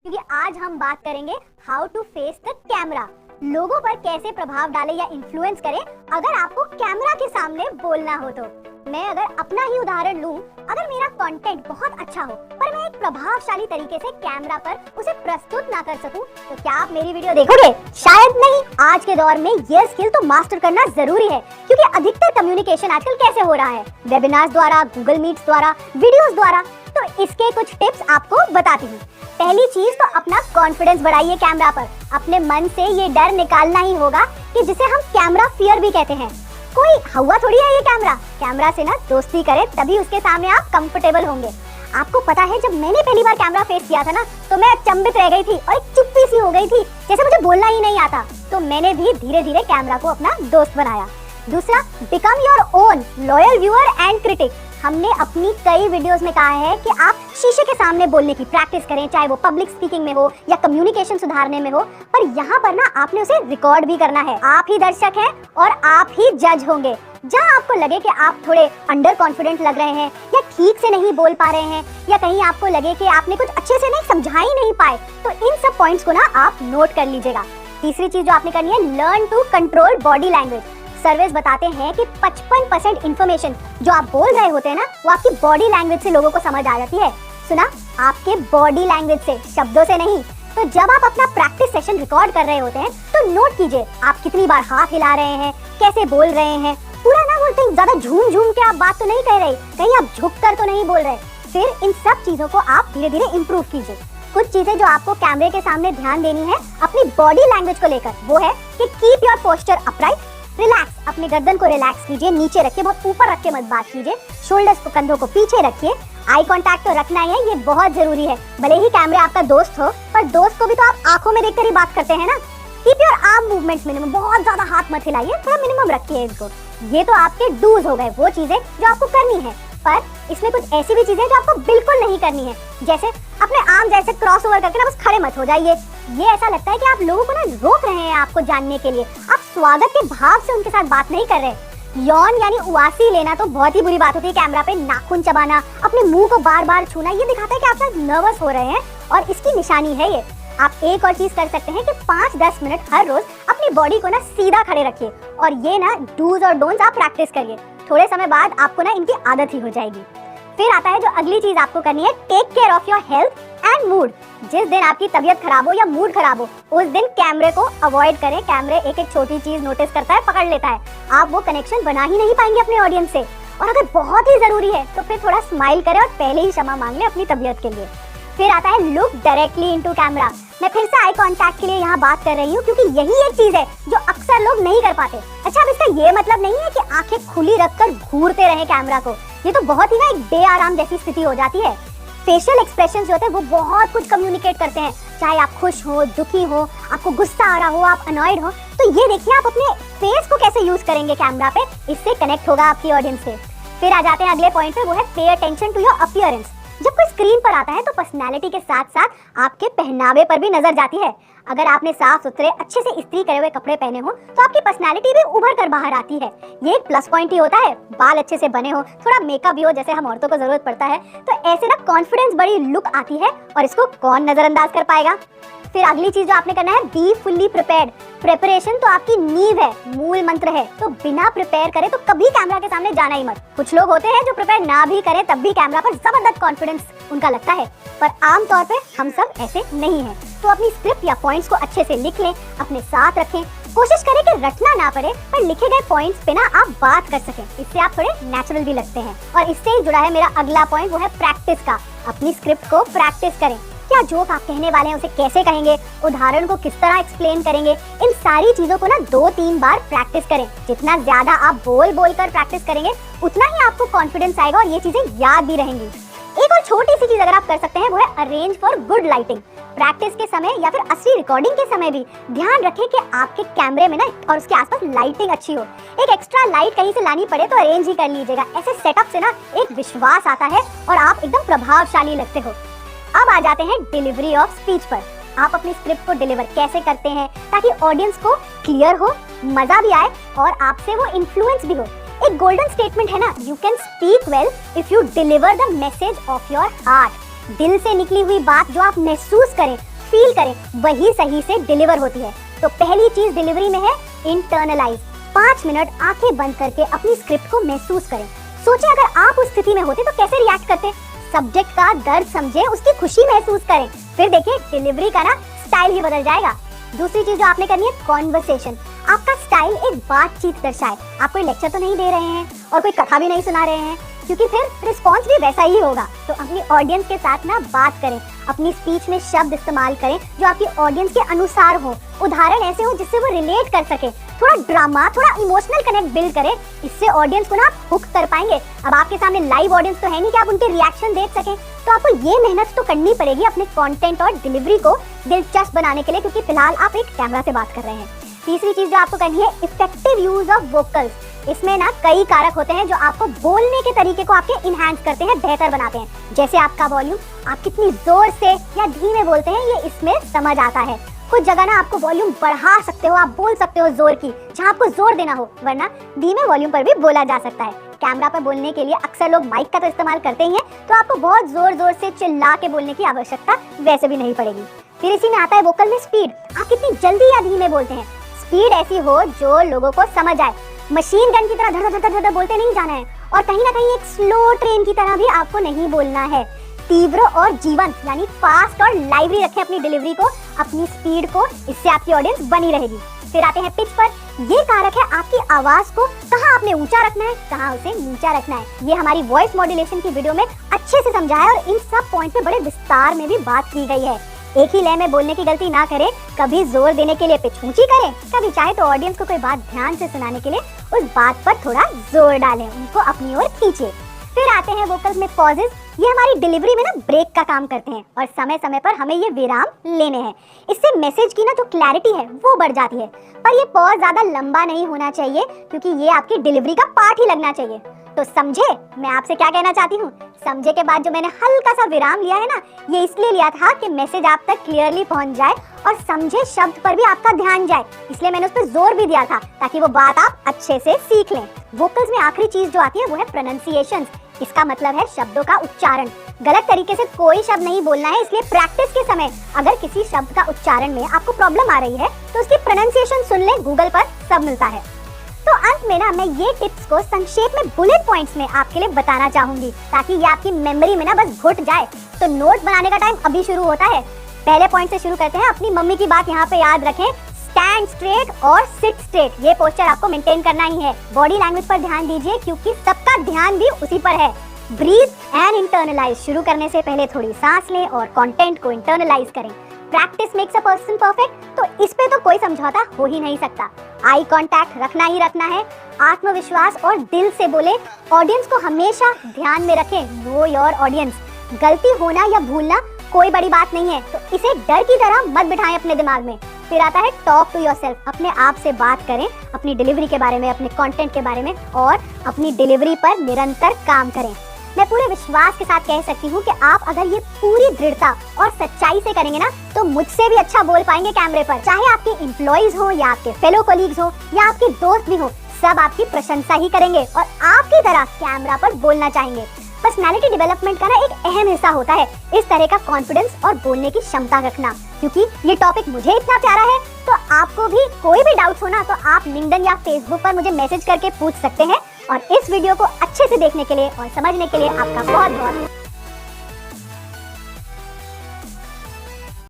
क्योंकि आज हम बात करेंगे how to face the camera, लोगों पर कैसे प्रभाव डाले या इन्फ्लुएंस करे अगर आपको कैमरा के सामने बोलना हो तो। मैं अगर अपना ही उदाहरण लूं, अगर मेरा कंटेंट बहुत अच्छा हो पर मैं एक प्रभावशाली तरीके से कैमरा पर उसे प्रस्तुत ना कर सकूं, तो क्या आप मेरी वीडियो देखोगे? शायद नहीं। आज के दौर में यह स्किल तो मास्टर करना जरूरी है, क्योंकि अधिकतर कम्युनिकेशन आजकल कैसे हो रहा है, वेबिनार्स द्वारा, गूगल मीट्स द्वारा, वीडियोस द्वारा। तो इसके कुछ टिप्स आपको बताती हूँ। पहली चीज तो अपना कॉन्फिडेंस बढ़ाइए कैमरा पर। अपने मन से ये डर निकालना ही होगा कि जिसे हम कैमरा फियर भी कहते हैं। कोई हवा थोड़ी है ये कैमरा। कैमरा से ना दोस्ती करें, तभी उसके सामने आप कंफर्टेबल होंगे। आपको पता है, जब मैंने पहली बार कैमरा फेस किया था ना, तो मैं अचंभित रह गई थी और एक चुप्पी सी हो गई थी, जैसे मुझे बोलना ही नहीं आता। तो मैंने भी धीरे धीरे कैमरा को अपना दोस्त बनाया। दूसरा, become your own loyal viewer and critic. हमने अपनी कई वीडियोस में कहा है कि आप शीशे के सामने बोलने की प्रैक्टिस करें, चाहे वो पब्लिक स्पीकिंग में हो या कम्युनिकेशन सुधारने में हो। पर यहाँ पर ना आपने उसे रिकॉर्ड भी करना है। आप ही दर्शक हैं और आप ही जज होंगे। जहाँ आपको लगे कि आप थोड़े अंडर कॉन्फिडेंट लग रहे हैं या ठीक से नहीं बोल पा रहे हैं, या कहीं आपको लगे कि आपने कुछ अच्छे से नहीं समझा ही नहीं पाए, तो इन सब पॉइंट्स को ना आप नोट कर लीजिएगा। तीसरी चीज जो आपने करनी है, learn to control body language. Surveys बताते हैं कि 55% इन्फॉर्मेशन जो आप बोल रहे होते हैं ना, वो आपकी बॉडी लैंग्वेज से लोगों को समझ आ जाती है। सुना, आपके बॉडी लैंग्वेज से, शब्दों से नहीं। तो जब आप अपना प्रैक्टिस सेशन रिकॉर्ड कर रहे होते हैं, तो नोट कीजिए आप कितनी बार हाथ हिला रहे हैं, कैसे बोल रहे हैं। पूरा ना बोलते, ज्यादा झूम झूम के आप बात तो नहीं कह रहे, कहीं आप झुक कर तो नहीं बोल रहे। फिर इन सब चीजों को आप धीरे धीरे इम्प्रूव कीजिए। कुछ चीजें जो आपको कैमरे के सामने ध्यान देनी है अपनी बॉडी लैंग्वेज को लेकर, वो है कि keep your posture upright, relax. अपने गर्दन को रिलैक्स कीजिए, नीचे रखिए, बहुत ऊपर रख के मत बात कीजिए। शोल्डर्स को, कंधों को पीछे रखिए। आई कांटेक्ट तो रखना ही है, ये बहुत जरूरी है। भले ही कैमरे आपका दोस्त हो, पर दोस्त को भी तो आप आंखों में देखकर ही बात करते हैं ना। Keep your arm movements minimum, बहुत ज्यादा हाथ मत हिलाइए, थोड़ा मिनिमम रखिए इसको। ये तो आपके डूज हो गए, वो चीजें जो आपको करनी है। पर इसमें कुछ ऐसी भी चीजें जो आपको बिल्कुल नहीं करनी है, जैसे अपने आर्म जैसे क्रॉस ओवर करके ना बस खड़े मत हो जाइए। ये ऐसा लगता है कि आप लोगों को ना रोक रहे हैं आपको जानने के लिए। आप स्वागत के भाव से उनके साथ बात नहीं कर रहे। यौन यानी उवासी लेना तो बहुत ही बुरी बात होती है। कैमरा पे नाखून चबाना, अपने मुंह को बार बार छूना, ये दिखाता है कि आप शायद नर्वस हो रहे हैं और इसकी निशानी है ये। आप एक और चीज कर सकते हैं कि 5-10 मिनट हर रोज अपनी बॉडी को ना सीधा खड़े रखिए, और ये ना डूज और डोंट्स आप प्रैक्टिस करिए। थोड़े समय बाद आपको ना इनकी आदत ही हो जाएगी। फिर आता है जो अगली चीज आपको करनी है, take care of your health and mood. जिस दिन आपकी तबीयत खराब हो या मूड खराब हो, उस दिन कैमरे को अवॉइड करें। कैमरे एक एक छोटी चीज नोटिस करता है, पकड़ लेता है। आप वो कनेक्शन बना ही नहीं पाएंगे अपने ऑडियंस से। और अगर बहुत ही जरूरी है तो फिर थोड़ा स्माइल करें और पहले ही क्षमा मांग लें अपनी तबीयत के लिए। फिर आता है लुक डायरेक्टली इनटू कैमरा। मैं फिर से आई कांटेक्ट के लिए यहाँ बात कर रही हूँ, क्योंकि यही एक चीज है जो अक्सर लोग नहीं कर पाते। अच्छा, अब इसका ये मतलब नहीं है कि आंखें खुली रखकर घूरते रहे कैमरा को। ये तो बहुत ही ना एक बेआराम जैसी स्थिति हो जाती है। फेशियल एक्सप्रेशंस जो होते हैं वो बहुत कुछ कम्युनिकेट करते हैं। चाहे आप खुश हो, दुखी हो, आपको गुस्सा आ रहा हो, आप अनॉयड हो, तो ये देखिए आप अपने फेस को कैसे यूज करेंगे कैमरा पे। इससे कनेक्ट होगा आपकी ऑडियंस से। फिर आ जाते हैं अगले पॉइंट पे, वो है pay attention to your appearance. जब कोई स्क्रीन पर आता है तो पर्सनैलिटी के साथ साथ आपके पहनावे पर भी नजर जाती है। अगर आपने साफ सुथरे, अच्छे से इस्त्री करे हुए कपड़े पहने हो, तो आपकी पर्सनैलिटी भी उभर कर बाहर आती है। ये एक प्लस पॉइंट ही होता है। बाल अच्छे से बने हो, थोड़ा मेकअप भी हो, जैसे हम औरतों को जरूरत पड़ता है, तो ऐसे ना कॉन्फिडेंस बड़ी लुक आती है, और इसको कौन नजरअंदाज कर पाएगा। फिर अगली चीज जो आपने करना है, बी फुल्ली प्रिपेयर्ड। प्रिपरेशन तो आपकी नींव है, मूल मंत्र है। तो बिना प्रिपेयर करे तो कभी कैमरा के सामने जाना ही मत। कुछ लोग होते हैं जो प्रिपेयर ना भी करें तब भी कैमरा पर जबरदस्त कॉन्फिडेंस उनका लगता है, पर आमतौर पे हम सब ऐसे नहीं हैं। तो अपनी स्क्रिप्ट या पॉइंट्स को अच्छे से लिख लें, अपने साथ रखें। कोशिश करें कि रटना ना पड़े, पर लिखे गए पॉइंट्स पे ना आप बात कर सकें। इससे आप थोड़े नेचुरल भी लगते हैं। और इससे ही जुड़ा है मेरा अगला पॉइंट, वो है प्रैक्टिस का। अपनी स्क्रिप्ट को प्रैक्टिस करें। क्या जोक आप कहने वाले हैं उसे कैसे कहेंगे, उदाहरण को किस तरह एक्सप्लेन करेंगे, इन सारी चीजों को ना 2-3 बार प्रैक्टिस करें। जितना ज्यादा आप बोल बोल कर प्रैक्टिस करेंगे, उतना ही आपको कॉन्फिडेंस आएगा और ये चीजें याद भी रहेंगी। एक और छोटी सी चीज अगर आप कर सकते हैं, वो है arrange for good lighting. Practice के समय या फिर असली रिकॉर्डिंग के समय भी ध्यान रखें कि आपके कैमरे में ना और उसके आसपास लाइटिंग अच्छी हो। एक एक्स्ट्रा लाइट कहीं से लानी पड़े तो अरेंज ही कर लीजिएगा। ऐसे सेटअप से ना एक विश्वास आता है और आप एकदम प्रभावशाली लगते हो। अब आ जाते हैं डिलीवरी ऑफ स्पीच पर। आप अपनी स्क्रिप्ट को डिलीवर कैसे करते हैं ताकि ऑडियंस को क्लियर हो, मजा भी आए और आपसे वो इन्फ्लुएंस भी हो। एक गोल्डन स्टेटमेंट है ना, you can speak well if you deliver the message of your heart. दिल से निकली हुई बात जो आप महसूस करें फील करें वही सही से डिलीवर होती है। तो पहली चीज डिलीवरी में है इंटरनलाइज। 5 मिनट आंखें बंद करके अपनी स्क्रिप्ट को महसूस करें। सोचिए अगर आप उस स्थिति में होते तो कैसे रिएक्ट करते। सब्जेक्ट का दर्द समझे, उसकी खुशी महसूस करें, फिर देखिए डिलीवरी का ना स्टाइल ही बदल जाएगा। दूसरी चीज जो आपने करनी है कॉन्वर्सेशन। आपका स्टाइल एक बातचीत दर्शाए। आप कोई लेक्चर तो नहीं दे रहे हैं और कोई कथा भी नहीं सुना रहे हैं, क्योंकि फिर रिस्पॉन्स भी वैसा ही होगा। तो अपनी ऑडियंस के साथ ना बात करें, अपनी स्पीच में शब्द इस्तेमाल करें जो आपकी ऑडियंस के अनुसार हो, उदाहरण ऐसे हो जिससे वो रिलेट कर सके, थोड़ा ड्रामा, थोड़ा इमोशनल कनेक्ट बिल्ड करें। इससे ऑडियंस को ना आप हुक कर पाएंगे। अब आपके सामने लाइव ऑडियंस तो है नहीं कि आप उनके रिएक्शन देख सकें, तो आपको ये मेहनत तो करनी पड़ेगी अपने कंटेंट और डिलीवरी को दिलचस्प बनाने के लिए, क्योंकि फिलहाल आप एक कैमरा से बात कर रहे हैं। तीसरी चीज जो आपको करनी है इफेक्टिव यूज ऑफ वोकल्स। इसमें ना कई कारक होते हैं जो आपको बोलने के तरीके को आपके इनहैंस करते हैं, बेहतर बनाते हैं। जैसे आपका वॉल्यूम, आप कितनी जोर से या धीमे बोलते हैं, ये इसमें समझ आता है। कुछ जगह ना आपको वॉल्यूम बढ़ा सकते हो, आप बोल सकते हो जोर की जहाँ आपको जोर देना हो, वरना धीमे वॉल्यूम पर भी बोला जा सकता है। कैमरा पर बोलने के लिए अक्सर लोग माइक का तो इस्तेमाल करते ही हैं, तो आपको बहुत जोर जोर से चिल्ला के बोलने की आवश्यकता वैसे भी नहीं पड़ेगी। फिर इसी में आता है वोकल में स्पीड। आप कितनी जल्दी या धीमे बोलते हैं। स्पीड ऐसी हो जो लोगों को समझ आए। मशीन गन की तरह धड़ धड़ धड़ धड़ बोलते नहीं जाना है, और कहीं ना कहीं एक स्लो ट्रेन की तरह भी आपको नहीं बोलना है। तीव्र और जीवंत यानी फास्ट और लाइवली रखें अपनी डिलीवरी को, अपनी स्पीड को, इससे आपकी ऑडियंस बनी रहेगी। फिर आते हैं पिच पर। ये कारक है आपकी आवाज को कहाँ आपने ऊंचा रखना है, कहाँ उसे नीचा रखना है। ये हमारी वॉइस मॉड्यूलेशन की वीडियो में अच्छे से समझाया है और इन सब पॉइंट पे बड़े विस्तार में भी बात की गई है। एक ही लय में बोलने की गलती ना करें। कभी जोर देने के लिए पिच ऊंची करें, कभी चाहे तो ऑडियंस को कोई बात ध्यान से सुनाने के लिए उस बात पर थोड़ा जोर डालें, उनको अपनी ओर खींचे। फिर आते हैं वोकल्स में पॉजेस। ये हमारी डिलीवरी में ना ब्रेक का काम करते हैं और समय समय पर हमें ये विराम लेने हैं। इससे मैसेज की ना जो क्लैरिटी है वो बढ़ जाती है। पर ये पॉज ज्यादा लंबा नहीं होना चाहिए, क्योंकि ये आपकी डिलीवरी का पार्ट ही लगना चाहिए। तो समझे मैं आपसे क्या कहना चाहती हूँ। समझे के बाद जो मैंने हल्का सा विराम लिया है ना, ये इसलिए लिया था कि मैसेज आप तक क्लियरली पहुंच जाए और समझे शब्द पर भी आपका ध्यान जाए, इसलिए मैंने उस पर जोर भी दिया था ताकि वो बात आप अच्छे से सीख लें। वोकल्स में आखिरी चीज जो आती है वो है प्रोनाउंसिएशंस। इसका मतलब है शब्दों का उच्चारण। गलत तरीके से कोई शब्द नहीं बोलना है, इसलिए प्रैक्टिस के समय अगर किसी शब्द का उच्चारण में आपको प्रॉब्लम आ रही है तो उसकी प्रोनाउंसिएशन सुन लें, गूगल पर सब मिलता है। तो अंत में ना मैं ये टिप्स को संक्षेप में बुलेट पॉइंट्स में आपके लिए बताना चाहूंगी, ताकि ये आपकी मेमोरी में ना बस घुट जाए। तो नोट बनाने का टाइम अभी शुरू होता है। पहले पॉइंट से शुरू करते हैं। अपनी मम्मी की बात यहाँ पे याद रखें, स्टैंड स्ट्रेट और सिट स्ट्रेट। ये पोस्चर आपको मेंटेन करना ही है। बॉडी लैंग्वेज पर ध्यान दीजिए, क्योंकि सबका ध्यान भी उसी पर है। Breathe and internalise. शुरू करने से पहले थोड़ी सांस लें और कंटेंट को इंटरनलाइज करें। Practice makes a person perfect, तो इस पे तो कोई समझौता हो ही नहीं सकता। आई कांटेक्ट रखना ही रखना है। आत्मविश्वास और दिल से बोले। ऑडियंस को हमेशा ध्यान में रखें। Know your audience. गलती होना या भूलना कोई बड़ी बात नहीं है, तो इसे डर की तरह मत बिठाएं अपने दिमाग में। फिर आता है टॉक टू योरसेल्फ। अपने आप से बात करें, अपनी डिलीवरी के बारे में, अपने कंटेंट के बारे में, और अपनी डिलीवरी पर निरंतर काम करें। मैं पूरे विश्वास के साथ कह सकती हूँ कि आप अगर ये पूरी दृढ़ता और सच्चाई से करेंगे ना, तो मुझसे भी अच्छा बोल पाएंगे कैमरे पर। चाहे आपके एम्प्लॉइज हो या आपके फेलो कोलीग्स हो या आपके दोस्त भी हो, सब आपकी प्रशंसा ही करेंगे और आपकी तरह कैमरा पर बोलना चाहेंगे। पर्सनालिटी डेवलपमेंट का ना एक अहम हिस्सा होता है इस तरह का कॉन्फिडेंस और बोलने की क्षमता रखना। क्योंकि ये टॉपिक मुझे इतना प्यारा है, तो आपको भी कोई भी डाउट हो ना, तो आप लिंक्डइन या फेसबुक पर मुझे मैसेज करके पूछ सकते हैं। और इस वीडियो को अच्छे से देखने के लिए और समझने के लिए आपका बहुत बहुत